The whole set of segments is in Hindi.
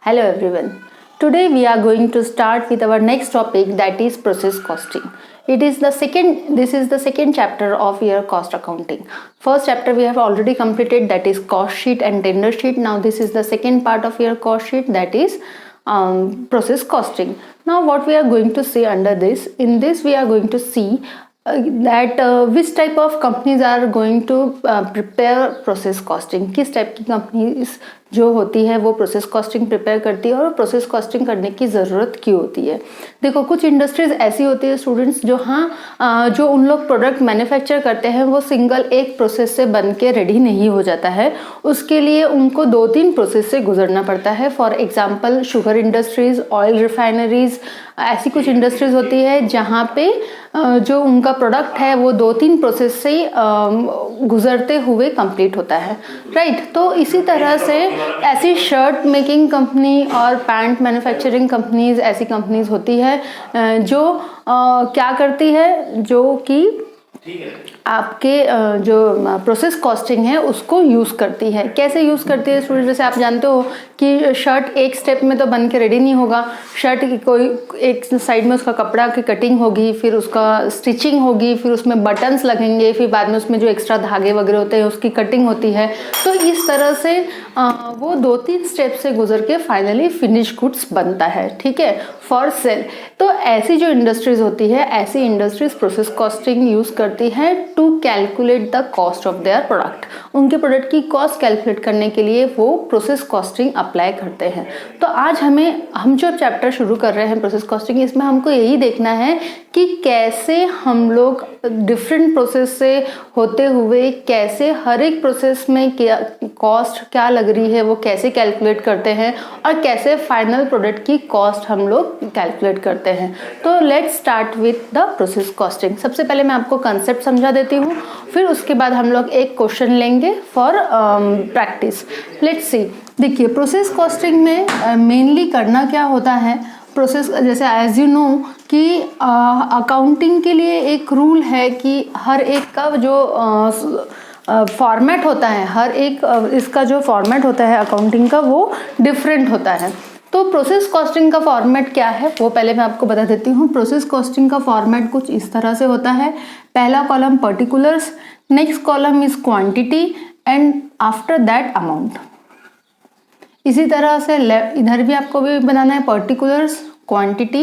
Hello everyone. Today we are going to start with our next topic, that is process costing. This is the second chapter of your cost accounting. First chapter we have already completed, that is cost sheet and tender sheet. Now this is the second part of your cost sheet, that is process costing. Now what we are going to see under this, in this we are going to see which type of companies are going to prepare process costing. किस टाइप की कंपनीज जो होती है वो प्रोसेस कॉस्टिंग प्रिपेयर करती है और प्रोसेस कॉस्टिंग करने की ज़रूरत क्यों होती है. देखो, कुछ इंडस्ट्रीज ऐसी होती है स्टूडेंट्स जो उन लोग प्रोडक्ट मैन्युफैक्चर करते हैं वो सिंगल एक प्रोसेस से बन के रेडी नहीं हो जाता है. उसके लिए उनको 2-3 प्रोसेस से गुजरना पड़ता है. For example sugar industries, oil refineries, ऐसी कुछ इंडस्ट्रीज होती है जहाँ पे जो उनका प्रोडक्ट है वो 2-3 प्रोसेस से गुजरते हुए कंप्लीट होता है. राइट. तो इसी तरह से ऐसी शर्ट मेकिंग कंपनी और पैंट मैन्युफैक्चरिंग कंपनीज, ऐसी कंपनीज होती है जो क्या करती है, जो कि आपके जो प्रोसेस कॉस्टिंग है उसको यूज़ करती है. कैसे यूज़ करती है स्टूडेंट? जैसे आप जानते हो कि शर्ट एक स्टेप में तो बन के रेडी नहीं होगा. शर्ट की कोई एक साइड में उसका कपड़ा की कटिंग होगी, फिर उसका स्टिचिंग होगी, फिर उसमें बटन्स लगेंगे, फिर बाद में उसमें जो एक्स्ट्रा धागे वगैरह होते हैं उसकी कटिंग होती है. तो इस तरह से वो 2-3 स्टेप से गुजर के फाइनली फिनिश गुड्स बनता है. ठीक है, फॉर सेल. तो ऐसी जो इंडस्ट्रीज होती है, ऐसी इंडस्ट्रीज प्रोसेस कॉस्टिंग यूज़ करती है to calculate the cost of their product. उनके प्रोडक्ट की कॉस्ट कैलकुलेट करने के लिए वो प्रोसेस कॉस्टिंग अप्लाई करते हैं. तो आज हम जो चैप्टर शुरू कर रहे हैं प्रोसेस कॉस्टिंग, इसमें हमको यही देखना है कि कैसे हम लोग डिफरेंट प्रोसेस से होते हुए कैसे हर एक प्रोसेस में कॉस्ट क्या लग रही है वो कैसे कैलकुलेट करते हैं और कैसे फाइनल प्रोडक्ट की कॉस्ट हम लोग कैलकुलेट करते हैं. तो let's start with the process costing. सबसे पहले मैं आपको कंसेप्ट समझा देती हूँ, फिर उसके बाद हम लोग एक क्वेश्चन लेंगे फॉर प्रैक्टिस. Let's see. देखिए, प्रोसेस कॉस्टिंग में मेनली करना क्या होता है. प्रोसेस, जैसे एज यू नो कि अकाउंटिंग के लिए एक रूल है कि हर एक का जो फॉर्मेट होता है, हर एक इसका जो फॉर्मेट होता है अकाउंटिंग का वो डिफरेंट होता है. तो प्रोसेस कॉस्टिंग का फॉर्मेट क्या है वो पहले मैं आपको बता देती हूँ. प्रोसेस कॉस्टिंग का फॉर्मेट कुछ इस तरह से होता है. पहला column particulars, next column is quantity and after that amount. इसी तरह से इधर भी आपको भी बनाना है particulars, quantity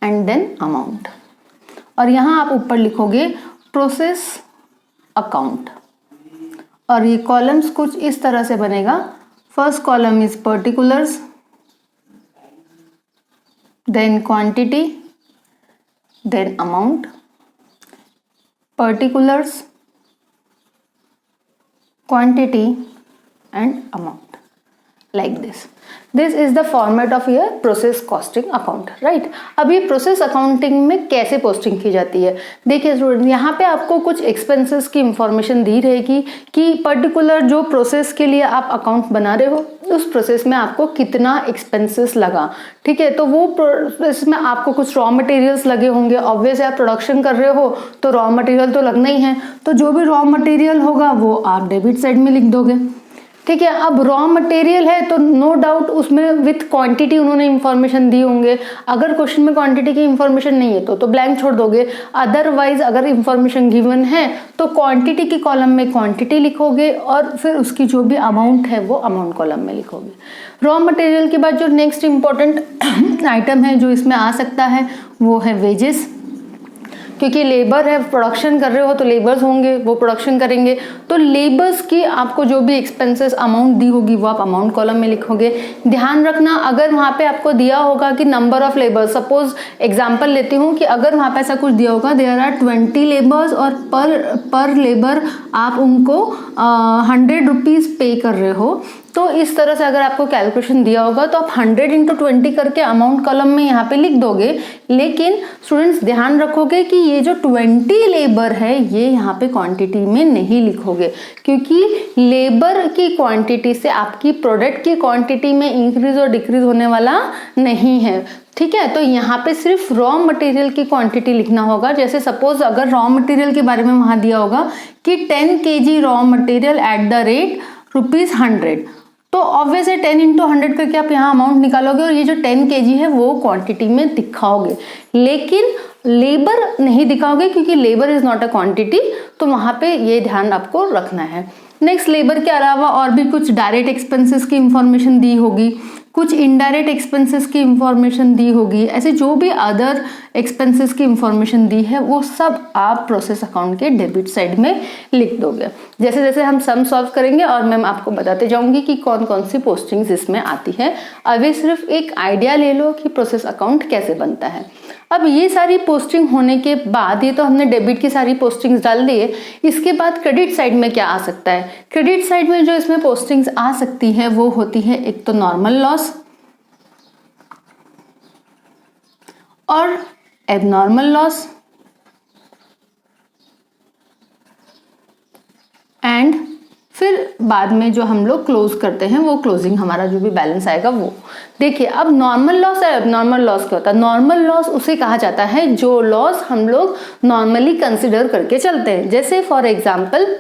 and then amount. और यहाँ आप ऊपर लिखोगे प्रोसेस अकाउंट. और ये कॉलम्स कुछ इस तरह से बनेगा. First column is particulars, then quantity, then amount, particulars, quantity and amount, like this. This is the format of your process costing account, right? अब ये प्रोसेस अकाउंटिंग में कैसे पोस्टिंग की जाती है. देखिए स्टूडेंट, यहाँ पे आपको कुछ एक्सपेंसेस की इंफॉर्मेशन दी रहेगी कि पर्टिकुलर जो प्रोसेस के लिए आप अकाउंट बना रहे हो उस प्रोसेस में आपको कितना एक्सपेंसेस लगा. ठीक है, तो वो प्रोसेस में आपको कुछ रॉ मटेरियल्स लगे होंगे. ऑब्वियसली आप प्रोडक्शन कर रहे हो तो रॉ मटेरियल तो लगना ही है. तो जो भी रॉ मटेरियल होगा वो आप डेबिट साइड में लिख दोगे. ठीक है. अब रॉ मटेरियल है तो नो डाउट उसमें विथ क्वांटिटी उन्होंने इंफॉर्मेशन दी होंगे. अगर क्वेश्चन में क्वांटिटी की इंफॉर्मेशन नहीं है तो ब्लैंक छोड़ दोगे. अदरवाइज अगर इंफॉर्मेशन गिवन है तो क्वांटिटी की कॉलम में क्वांटिटी लिखोगे और फिर उसकी जो भी अमाउंट है वो अमाउंट कॉलम में लिखोगे. रॉ मटेरियल के बाद जो नेक्स्ट इंपॉर्टेंट आइटम है जो इसमें आ सकता है वो है वेजेस. क्योंकि लेबर है, प्रोडक्शन कर रहे हो तो लेबर्स होंगे, वो प्रोडक्शन करेंगे. तो लेबर्स की आपको जो भी एक्सपेंसेस अमाउंट दी होगी वो आप अमाउंट कॉलम में लिखोगे. ध्यान रखना, अगर वहाँ पे आपको दिया होगा कि number of labours, suppose example लेती हूँ कि अगर वहाँ पे ऐसा कुछ दिया होगा देयर आर 20 लेबर्स और पर लेबर आप उनको 100 रुपीज़ पे कर रहे हो, तो इस तरह से अगर आपको कैलकुलेशन दिया होगा तो आप 100 × 20 करके अमाउंट कॉलम में यहाँ पे लिख दोगे. लेकिन स्टूडेंट्स ध्यान रखोगे कि ये जो 20 लेबर है ये यहाँ पे क्वांटिटी में नहीं लिखोगे, क्योंकि लेबर की क्वांटिटी से आपकी प्रोडक्ट की क्वांटिटी में इंक्रीज और डिक्रीज होने वाला नहीं है. ठीक है, तो यहाँ पे सिर्फ रॉ मटेरियल की क्वांटिटी लिखना होगा. जैसे सपोज अगर रॉ मटेरियल के बारे में वहाँ दिया होगा कि 10 kg raw material at the rate ₹100, तो ऑब्वियस है 10 × 100 करके आप यहाँ अमाउंट निकालोगे और ये जो 10 kg है वो क्वांटिटी में दिखाओगे, लेकिन लेबर नहीं दिखाओगे क्योंकि labour is not a quantity, तो वहां पे ये ध्यान आपको रखना है। नेक्स्ट, लेबर के अलावा और भी कुछ डायरेक्ट एक्सपेंसेस की इंफॉर्मेशन दी होगी, कुछ इनडायरेक्ट एक्सपेंसेस की इंफॉर्मेशन दी होगी, ऐसे जो भी अदर एक्सपेंसेस की इंफॉर्मेशन दी है वो सब आप प्रोसेस अकाउंट के डेबिट साइड में लिख दोगे। जैसे जैसे हम सम सॉल्व करेंगे और मैं आपको बताते जाऊंगी कि कौन कौन सी पोस्टिंग्स इसमें आती है। अभी सिर्फ एक आइडिया ले लो कि प्रोसेस अकाउंट कैसे बनता है। अब ये सारी पोस्टिंग होने के बाद, ये तो हमने डेबिट की सारी पोस्टिंग्स डाल दी है, इसके बाद क्रेडिट साइड में क्या आ सकता है? क्रेडिट साइड में जो इसमें पोस्टिंग्स आ सकती है वो होती है एक तो नॉर्मल लॉस और एबनॉर्मल लॉस एंड फिर बाद में जो हम लोग क्लोज करते हैं वो क्लोजिंग हमारा जो भी बैलेंस आएगा वो। देखिए, अब नॉर्मल लॉस और एबनॉर्मल लॉस क्या होता है? नॉर्मल लॉस उसे कहा जाता है जो लॉस हम लोग नॉर्मली कंसिडर करके चलते हैं। जैसे फॉर एग्जांपल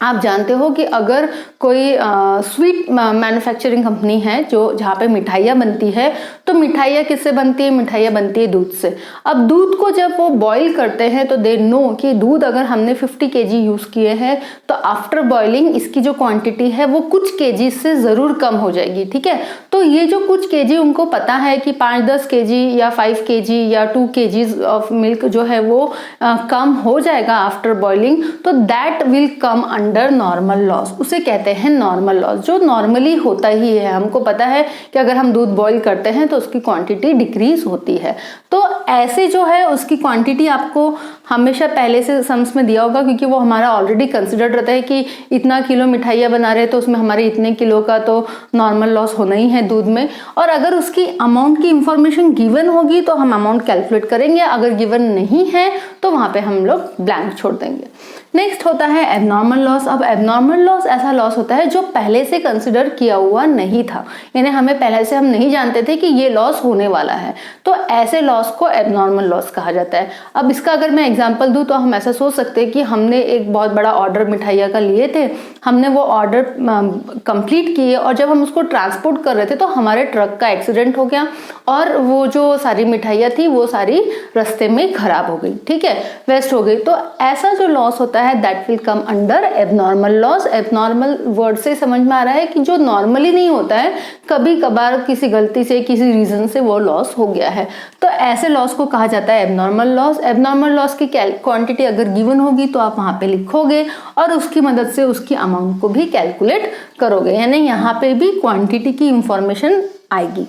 आप जानते हो कि अगर कोई स्वीट मैन्युफैक्चरिंग कंपनी है जो जहाँ पे मिठाइयाँ बनती है, तो मिठाइयाँ किससे बनती है? मिठाइयाँ बनती है दूध से। अब दूध को जब वो बॉईल करते हैं तो दे नो कि दूध अगर हमने 50 kg यूज़ किए हैं तो आफ्टर बॉइलिंग इसकी जो क्वांटिटी है वो कुछ kg से ज़रूर कम हो जाएगी, ठीक है। तो ये जो कुछ kg उनको पता है कि 5-10 kg या 5 kg या 2 kg ऑफ मिल्क जो है वो कम हो जाएगा आफ्टर बॉइलिंग, तो that will come under normal loss. उसे कहते हैं नॉर्मल लॉस, जो नॉर्मली होता ही है। हमको पता है कि अगर हम दूध बॉईल करते हैं तो उसकी क्वांटिटी डिक्रीज होती है। तो ऐसे जो है उसकी क्वांटिटी आपको हमेशा पहले से सम्स में दिया होगा, क्योंकि वो हमारा ऑलरेडी कंसिडर्ड रहता है कि इतना किलो मिठाइयाँ बना रहे हैं तो उसमें हमारे इतने किलो का तो नॉर्मल लॉस होना ही है दूध में। और अगर उसकी अमाउंट की इंफॉर्मेशन गिवन होगी तो हम अमाउंट कैलकुलेट करेंगे, अगर गिवन नहीं है तो वहां पे हम लोग ब्लैंक छोड़ देंगे। नेक्स्ट होता है एबनॉर्मल लॉस। अब एबनॉर्मल लॉस ऐसा लॉस होता है जो पहले से कंसिडर किया हुआ नहीं था, यानी हमें पहले से हम नहीं जानते थे कि ये लॉस होने वाला है, तो ऐसे लॉस को एबनॉर्मल लॉस कहा जाता है। अब इसका अगर मैं एग्जांपल दूं तो हम ऐसा सोच सकते हैं कि हमने एक बहुत बड़ा ऑर्डर मिठाइयाँ का लिए थे, हमने वो ऑर्डर कंप्लीट किए और जब हम उसको ट्रांसपोर्ट कर रहे थे तो हमारे ट्रक का एक्सीडेंट हो गया और वो जो सारी मिठाइयाँ थी वो सारी रास्ते में खराब हो गई, ठीक है, वेस्ट हो गई। तो ऐसा जो लॉस होता है that will come under abnormal loss. Abnormal word से समझ में आ रहा है कि जो नॉर्मली नहीं होता है, कभी कभार किसी गलती से किसी रीजन से वो लॉस हो गया है, तो ऐसे लॉस को कहा जाता है एबनॉर्मल लॉस। एबनॉर्मल लॉस की क्वांटिटी अगर गिवन होगी तो आप वहां पे लिखोगे और उसकी मदद से उसकी अमाउंट को भी कैलकुलेट करोगे, यानी यहाँ पे भी क्वांटिटी की इंफॉर्मेशन आएगी,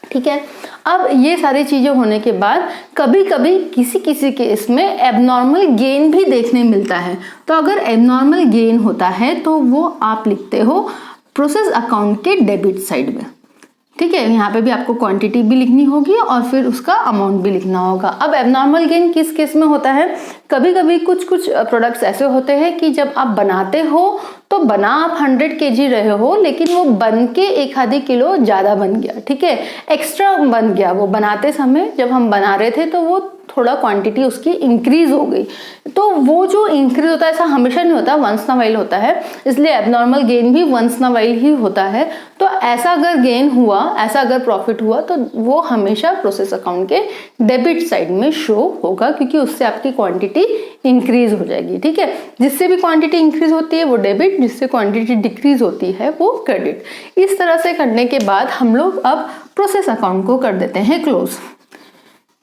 ठीक है। अब ये सारी चीजें होने के बाद कभी कभी किसी किसी केस में एबनॉर्मल गेन भी देखने मिलता है। तो अगर एबनॉर्मल गेन होता है तो वो आप लिखते हो प्रोसेस अकाउंट के डेबिट साइड में, ठीक है। यहाँ पे भी आपको क्वांटिटी भी लिखनी होगी और फिर उसका अमाउंट भी लिखना होगा। अब एबनॉर्मल गेन किस केस में होता है? कभी कभी कुछ प्रोडक्ट्स ऐसे होते हैं कि जब आप बनाते हो तो बना आप 100 kg रहे हो, लेकिन वो बन के 1-आधी किलो ज्यादा बन गया, ठीक है, एक्स्ट्रा बन गया। वो बनाते समय जब हम बना रहे थे तो वो थोड़ा क्वांटिटी उसकी इंक्रीज हो गई। तो वो जो इंक्रीज होता है ऐसा हमेशा नहीं होता, वंस ना वाइल होता है, इसलिए एबनॉर्मल गेन भी वंस ना वाइल ही होता है। तो ऐसा अगर गेन हुआ, ऐसा अगर प्रॉफिट हुआ तो वो हमेशा प्रोसेस अकाउंट के डेबिट साइड में शो होगा, क्योंकि उससे आपकी क्वांटिटी इंक्रीज हो जाएगी, ठीक है। जिससे भी क्वांटिटी इंक्रीज होती है वो डेबिट, जिससे क्वांटिटी डिक्रीज होती है वो क्रेडिट। इस तरह से करने के बाद हम लोग अब प्रोसेस अकाउंट को कर देते हैं क्लोज,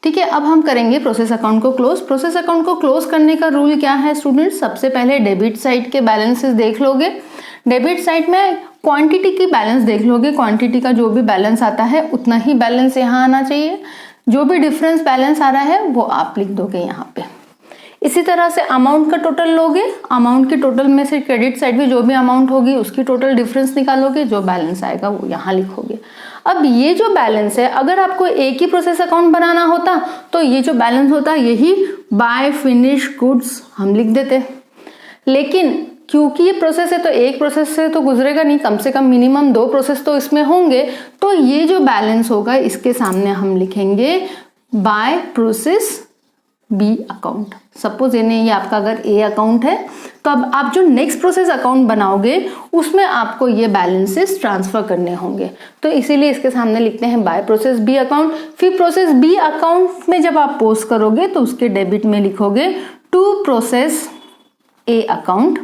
ठीक है। अब हम करेंगे प्रोसेस अकाउंट को क्लोज। प्रोसेस अकाउंट को क्लोज करने का रूल क्या है स्टूडेंट्स? सबसे पहले डेबिट साइड के बैलेंसेस देख लोगे, डेबिट साइड में क्वांटिटी की बैलेंस देख लोगे, क्वांटिटी का जो भी बैलेंस आता है उतना ही बैलेंस यहाँ आना चाहिए, जो भी डिफरेंस बैलेंस आ रहा है वो आप लिख दोगे यहाँ पे। इसी तरह से अमाउंट का टोटल लोगे, अमाउंट के टोटल में से क्रेडिट साइड में जो भी अमाउंट होगी उसकी टोटल डिफरेंस निकालोगे, जो बैलेंस आएगा वो यहाँ लिखोगे। अब ये जो बैलेंस है, अगर आपको एक ही प्रोसेस अकाउंट बनाना होता तो ये जो बैलेंस होता यही बाय फिनिश गुड्स हम लिख देते, लेकिन क्योंकि ये प्रोसेस है तो एक प्रोसेस से तो गुजरेगा नहीं, कम से कम मिनिमम 2 प्रोसेस तो इसमें होंगे, तो ये जो बैलेंस होगा इसके सामने हम लिखेंगे by process B account. Suppose ये आपका अगर ए अकाउंट है तो अब आप जो नेक्स्ट प्रोसेस अकाउंट बनाओगे उसमें आपको ये बैलेंसेस ट्रांसफर करने होंगे, तो इसीलिए इसके सामने लिखते हैं बाय प्रोसेस बी अकाउंट। फिर प्रोसेस बी अकाउंट में जब आप पोस्ट करोगे तो उसके डेबिट में लिखोगे टू प्रोसेस ए अकाउंट,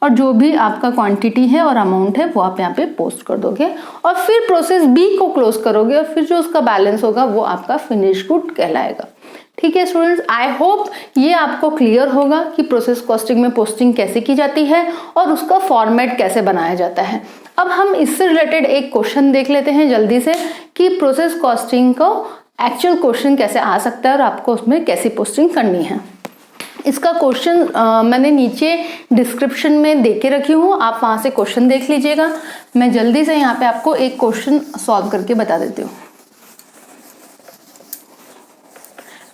और जो भी आपका क्वांटिटी है और अमाउंट है वो आप यहाँ पे पोस्ट कर दोगे, और फिर प्रोसेस बी को क्लोज करोगे और फिर जो उसका बैलेंस होगा वो आपका फिनिश गुड कहलाएगा। ठीक है स्टूडेंट्स, आई होप ये आपको क्लियर होगा कि प्रोसेस कॉस्टिंग में पोस्टिंग कैसे की जाती है और उसका फॉर्मेट कैसे बनाया जाता है। अब हम इससे रिलेटेड एक क्वेश्चन देख लेते हैं जल्दी से कि प्रोसेस कॉस्टिंग को एक्चुअल क्वेश्चन कैसे आ सकता है और आपको उसमें कैसी पोस्टिंग करनी है। इसका क्वेश्चन मैंने नीचे डिस्क्रिप्शन में दे के रखी हूँ, आप वहाँ से क्वेश्चन देख लीजिएगा। मैं जल्दी से यहाँ पे आपको एक क्वेश्चन सॉल्व करके बता देती हूँ।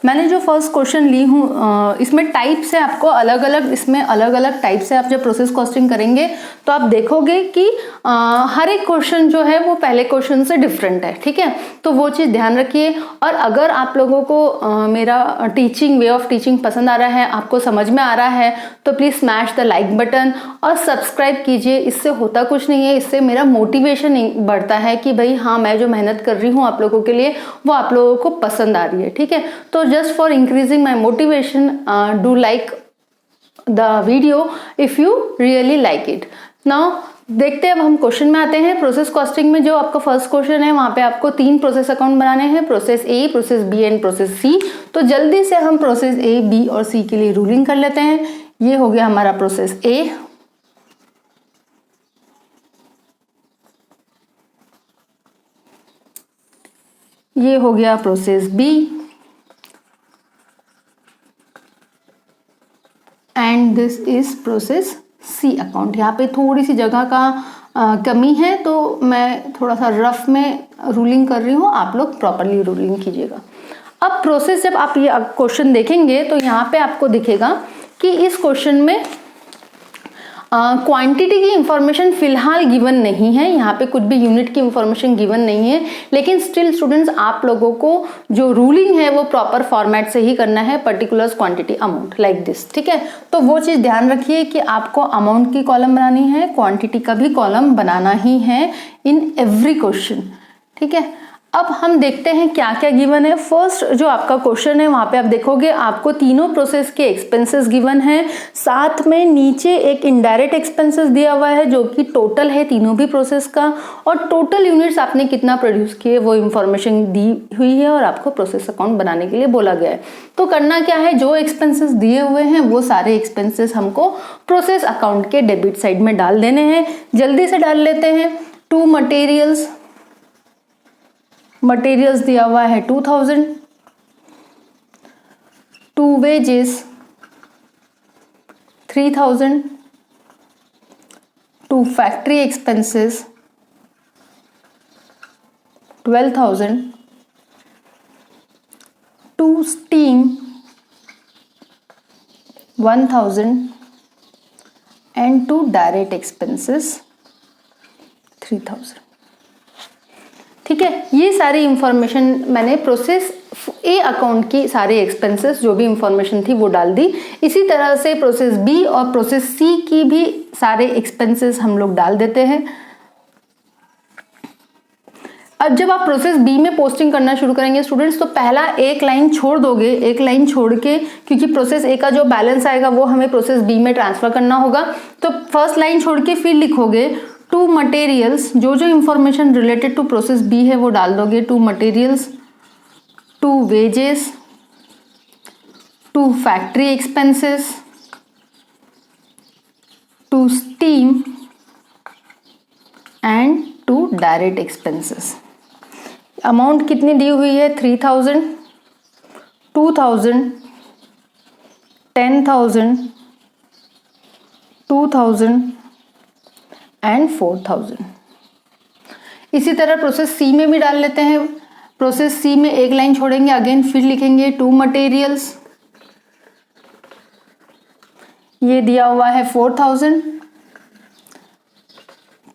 मैंने जो फर्स्ट क्वेश्चन ली हूँ इसमें टाइप से आपको अलग अलग, इसमें अलग अलग टाइप से आप जब प्रोसेस कॉस्टिंग करेंगे तो आप देखोगे कि हर एक क्वेश्चन जो है वो पहले क्वेश्चन से डिफरेंट है। ठीक है, तो वो चीज़ ध्यान रखिए। और अगर आप लोगों को मेरा टीचिंग, वे ऑफ टीचिंग पसंद आ रहा है, आपको समझ में आ रहा है, तो please smash the like button और सब्सक्राइब कीजिए। इससे होता कुछ नहीं है, इससे मेरा मोटिवेशन बढ़ता है कि भाई हाँ, मैं जो मेहनत कर रही हूँ आप लोगों के लिए वो आप लोगों को पसंद आ रही है। ठीक है, तो just for increasing my motivation, do like the video if you really like it. Now देखते हैं, अब हम क्वेश्चन में आते हैं। प्रोसेस कॉस्टिंग में जो आपका फर्स्ट क्वेश्चन है वहां पे आपको 3 प्रोसेस अकाउंट बनाने हैं, process A, process B and process C. तो जल्दी से हम प्रोसेस ए, बी और सी के लिए रूलिंग कर लेते हैं। ये हो गया हमारा प्रोसेस ए, ये हो गया process B and this is process C account. यहाँ पे थोड़ी सी जगह का कमी है तो मैं थोड़ा सा रफ में रूलिंग कर रही हूँ, आप लोग प्रॉपरली रूलिंग कीजिएगा। अब प्रोसेस, जब आप ये क्वेश्चन देखेंगे तो यहाँ पे आपको दिखेगा कि इस क्वेश्चन में क्वांटिटी की इंफॉर्मेशन फिलहाल गिवन नहीं है, यहाँ पे कुछ भी यूनिट की इंफॉर्मेशन गिवन नहीं है, लेकिन स्टिल स्टूडेंट्स आप लोगों को जो रूलिंग है वो प्रॉपर फॉर्मेट से ही करना है, particulars quantity amount like this. ठीक है, तो वो चीज़ ध्यान रखिए कि आपको अमाउंट की कॉलम बनानी है, क्वांटिटी का भी कॉलम बनाना ही है इन एवरी क्वेश्चन। ठीक है, अब हम देखते हैं क्या क्या गिवन है। फर्स्ट जो आपका क्वेश्चन है वहां पे आप देखोगे आपको तीनों प्रोसेस के एक्सपेंसेस गिवन है, साथ में नीचे एक इनडायरेक्ट एक्सपेंसेस दिया हुआ है जो कि टोटल है तीनों भी प्रोसेस का, और टोटल यूनिट्स आपने कितना प्रोड्यूस किए वो इंफॉर्मेशन दी हुई है और आपको प्रोसेस अकाउंट बनाने के लिए बोला गया है। तो करना क्या है, जो एक्सपेंसेस दिए हुए हैं वो सारे एक्सपेंसेस हमको प्रोसेस अकाउंट के डेबिट साइड में डाल देने हैं। जल्दी से डाल लेते हैं। टू मटेरियल्स दिया हुआ है 2000, to wages 3000, to factory expenses 12,000, to steam 1000 and to direct expenses 3000। ठीक है, ये सारी इंफॉर्मेशन मैंने प्रोसेस ए अकाउंट की सारे एक्सपेंसेस जो भी इंफॉर्मेशन थी वो डाल दी। इसी तरह से प्रोसेस बी और प्रोसेस सी की भी सारे एक्सपेंसेस हम लोग डाल देते हैं। अब जब आप प्रोसेस बी में पोस्टिंग करना शुरू करेंगे स्टूडेंट्स, तो पहला एक लाइन छोड़ दोगे, एक लाइन छोड़ के, क्योंकि प्रोसेस ए का जो बैलेंस आएगा वो हमें प्रोसेस बी में ट्रांसफर करना होगा, तो फर्स्ट लाइन छोड़ के फिर लिखोगे टू मटेरियल्स, जो जो information related to process B है वो डाल दोगे। To materials, to wages, to factory expenses, to steam and to direct expenses. Amount कितनी दी हुई है, 3000, 2000, 10,000, 2000 एंड 4000। इसी तरह प्रोसेस सी में भी डाल लेते हैं। प्रोसेस सी में एक लाइन छोड़ेंगे, अगेन फिर लिखेंगे टू मटेरियल्स, ये दिया हुआ है 4000,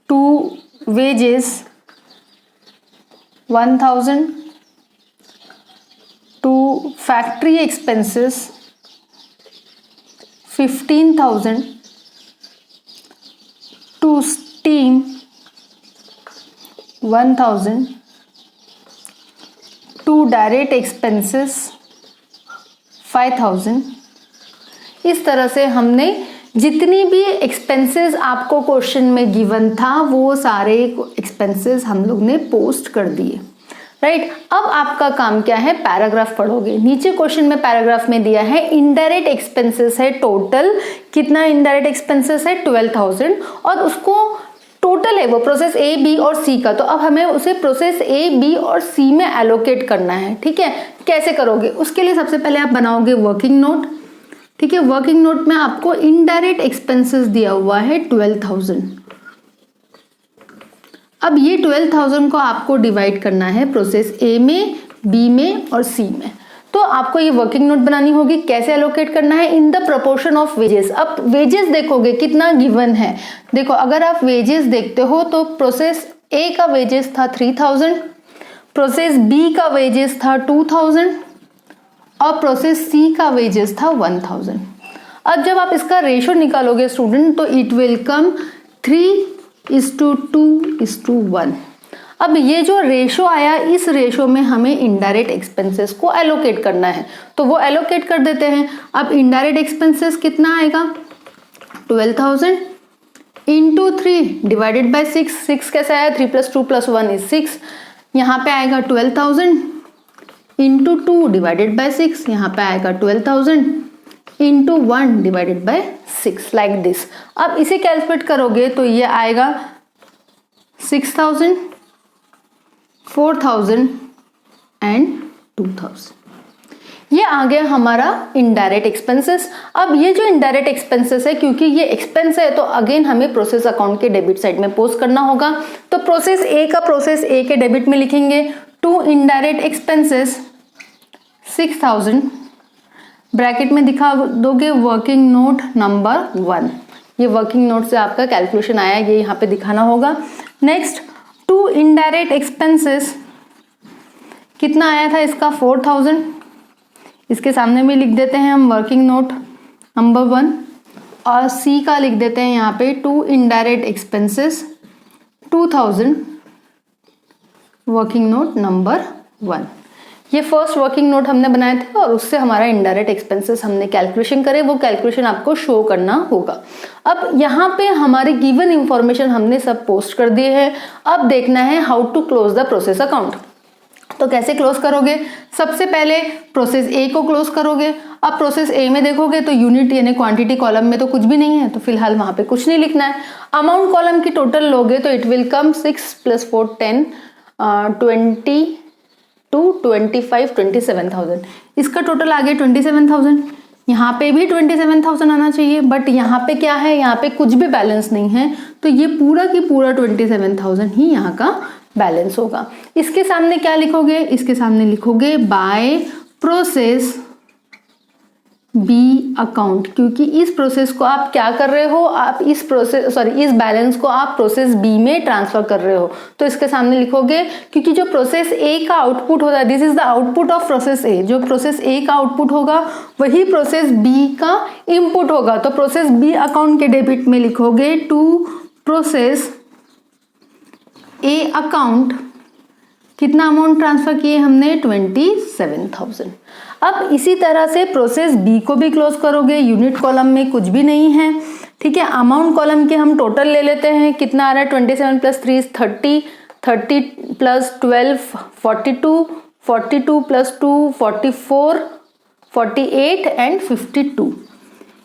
to wages 1000, to factory expenses 15,000, to steam 1,000, to direct expenses 5,000। इस तरह से हमने जितनी भी एक्सपेंसेस आपको क्वेश्चन में गिवन था वो सारे एक्सपेंसेस हम लोग ने पोस्ट कर दिए, राइट। अब आपका काम क्या है, पैराग्राफ पढ़ोगे। नीचे क्वेश्चन में पैराग्राफ में दिया है इनडायरेक्ट एक्सपेंसेस है टोटल, कितना इनडायरेक्ट एक्सपेंसेस है 12,000, और उसको टोटल है वो प्रोसेस ए, बी और सी का। तो अब हमें उसे प्रोसेस ए, बी और सी में एलोकेट करना है, ठीक है। कैसे करोगे, उसके लिए सबसे पहले आप बनाओगे वर्किंग नोट, ठीक है। वर्किंग नोट में आपको इनडायरेक्ट एक्सपेंसेस दिया हुआ है 12,000। अब ये 12,000 को आपको डिवाइड करना है प्रोसेस ए में, बी में और सी में। तो आपको ये वर्किंग नोट बनानी होगी। कैसे एलोकेट करना है, in the proportion of wages. अब वेजेस देखोगे कितना गिवन है। देखो अगर आप वेजेस देखते हो तो प्रोसेस ए का वेजेस था 3,000, प्रोसेस बी का वेजेस था 2,000 और प्रोसेस सी का वेजेस था 1,000। अब जब आप इसका रेशो निकालोगे स्टूडेंट तो इट विल कम 3:2:1। अब ये जो रेशो आया, इस रेशो में हमें इनडायरेक्ट एक्सपेंसेस को एलोकेट करना है, तो वो एलोकेट कर देते हैं। अब इनडायरेक्ट एक्सपेंसेस कितना आएगा, 12,000 इंटू 3 डिवाइडेड बाय 6। 6 कैसे आया, 3 + 2 + 1 इज 6। यहाँ पे आएगा 12,000 इंटू 2 डिवाइडेड बाय 6। यहाँ पे आएगा 12,000 into 1 divided by 6, like this. अब इसे कैलकुलेट करोगे तो ये आएगा 6,000, 4,000 एंड 2,000। ये आ गया हमारा इनडायरेक्ट एक्सपेंसेस। अब ये जो इनडायरेक्ट एक्सपेंसेस है, क्योंकि ये एक्सपेंस है तो अगेन हमें प्रोसेस अकाउंट के डेबिट साइड में पोस्ट करना होगा। तो प्रोसेस ए का प्रोसेस ए के डेबिट में लिखेंगे, टू इनडायरेक्ट एक्सपेंसेस 6,000, ब्रैकेट में दिखा दोगे वर्किंग नोट नंबर 1। ये वर्किंग नोट से आपका कैलकुलेशन आया, ये यहाँ पे दिखाना होगा। नेक्स्ट, टू इनडायरेक्ट एक्सपेंसेस कितना आया था इसका, 4,000। इसके सामने में लिख देते हैं हम वर्किंग नोट नंबर 1, और सी का लिख देते हैं यहाँ पे to indirect expenses 2,000, working note number 1। ये फर्स्ट वर्किंग नोट हमने बनाए थे और उससे हमारा इनडायरेक्ट एक्सपेंसेस हमने कैलकुलेशन करे, वो कैलकुलेशन आपको शो करना होगा। अब यहाँ पे हमारी गिवन इंफॉर्मेशन हमने सब पोस्ट कर दिए हैं। अब देखना है how to close the process account. तो कैसे क्लोज करोगे, सबसे पहले प्रोसेस ए को क्लोज करोगे। अब प्रोसेस ए में देखोगे तो यूनिट यानी क्वांटिटी कॉलम में तो कुछ भी नहीं है, तो फिलहाल वहां पे कुछ नहीं लिखना है। अमाउंट कॉलम की टोटल लोगे तो इट विल कम 6 + 4 10 22 25 27,000। इसका टोटल आ गया 27,000। यहाँ पे भी 27,000 आना चाहिए, बट यहाँ पे क्या है, यहाँ पे कुछ भी बैलेंस नहीं है, तो ये पूरा की पूरा 27,000 ही यहाँ का बैलेंस होगा। इसके सामने क्या लिखोगे, इसके सामने लिखोगे बाय प्रोसेस बी अकाउंट, क्योंकि इस प्रोसेस को आप क्या कर रहे हो, आप इस बैलेंस को आप प्रोसेस बी में ट्रांसफर कर रहे हो। तो इसके सामने लिखोगे, क्योंकि जो प्रोसेस ए का आउटपुट होता है, this is the output of process ए, जो प्रोसेस ए का आउटपुट होगा वही प्रोसेस बी का इनपुट होगा। तो प्रोसेस बी अकाउंट के डेबिट में लिखोगे टू प्रोसेस ए अकाउंट, कितना अमाउंट ट्रांसफर किए हमने, 27,000। अब इसी तरह से प्रोसेस बी को भी क्लोज करोगे। यूनिट कॉलम में कुछ भी नहीं है, ठीक है। अमाउंट कॉलम के हम टोटल ले लेते हैं, कितना आ रहा है, 27 + 3 = 30, 30 + 12 42, 42 + 2 44, 48 एंड 52।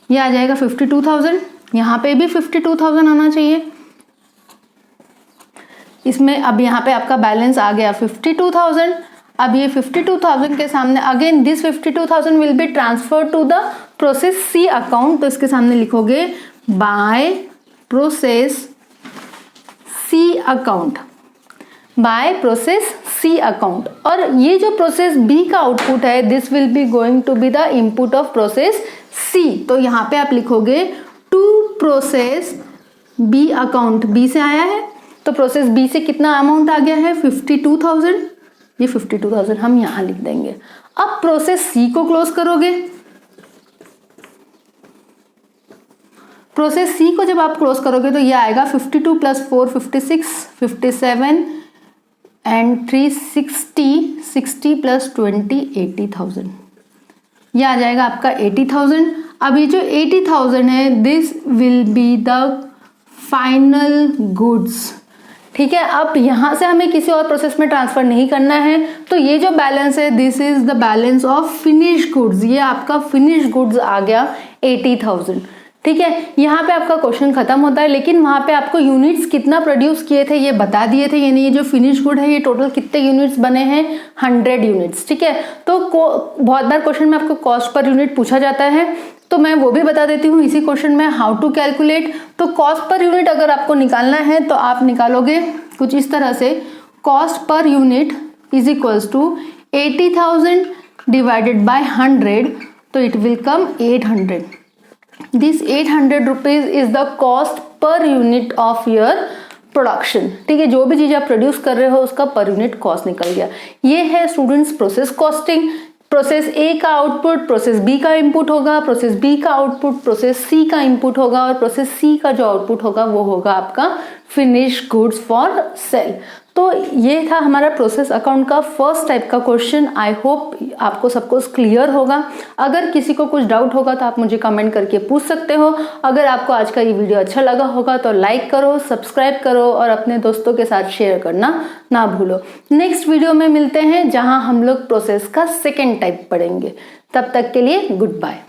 ये आ जाएगा 52,000। यहाँ पे भी 52,000 आना चाहिए इसमें। अब यहाँ पे आपका बैलेंस आ गया 52,000। अब ये 52,000 के सामने again this 52,000 will be transfer to the process C account. तो इसके सामने लिखोगे by process C account, by process C account. और ये जो प्रोसेस बी का आउटपुट है, this will be going to be the input of process C. तो यहाँ पे आप लिखोगे to process B account, B से आया है तो प्रोसेस बी से कितना अमाउंट आ गया है, 52,000 ये 52,000 हम यहाँ लिख देंगे। अब प्रोसेस सी को क्लोज करोगे, प्रोसेस सी को जब आप क्लोज करोगे तो ये आएगा 52 + 4 56, 57 एंड 3 60, 60 + 20 80,000, ये आ जाएगा आपका 80,000। अब ये जो 80,000 है this will be the final goods, ठीक है। अब यहाँ से हमें किसी और प्रोसेस में ट्रांसफर नहीं करना है, तो ये जो बैलेंस है this is the balance of finish goods, ये आपका फिनिश गुड्स आ गया 80,000, ठीक है। यहाँ पे आपका क्वेश्चन खत्म होता है, लेकिन वहाँ पे आपको यूनिट्स कितना प्रोड्यूस किए थे ये बता दिए थे, यानी ये जो फिनिश गुड है ये टोटल कितने यूनिट्स बने हैं 100 यूनिट्स, ठीक है। तो बहुत बार क्वेश्चन में आपको कॉस्ट पर यूनिट पूछा जाता है, तो मैं वो भी बता देती हूँ इसी क्वेश्चन में, हाउ टू कैलकुलेट। तो कॉस्ट पर यूनिट अगर आपको निकालना है तो आप निकालोगे कुछ इस तरह से, cost per unit is equals to 80,000 divided by 100, तो it will come 800। This 800 rupees is the cost per unit of your production, ठीक है। जो भी चीज आप प्रोड्यूस कर रहे हो उसका पर यूनिट कॉस्ट निकल गया। ये है स्टूडेंट्स प्रोसेस कॉस्टिंग। प्रोसेस ए का आउटपुट प्रोसेस बी का इनपुट होगा, प्रोसेस बी का आउटपुट प्रोसेस सी का इनपुट होगा, और प्रोसेस सी का जो आउटपुट होगा वो होगा आपका फिनिश गुड्स फॉर सेल। तो ये था हमारा प्रोसेस अकाउंट का फर्स्ट टाइप का क्वेश्चन। आई होप आपको सब कुछ क्लियर होगा। अगर किसी को कुछ डाउट होगा तो आप मुझे कमेंट करके पूछ सकते हो। अगर आपको आज का ये वीडियो अच्छा लगा होगा तो लाइक करो, सब्सक्राइब करो और अपने दोस्तों के साथ शेयर करना ना भूलो। नेक्स्ट वीडियो में मिलते हैं जहां हम लोग प्रोसेस का सेकेंड टाइप पढ़ेंगे। तब तक के लिए गुड बाय।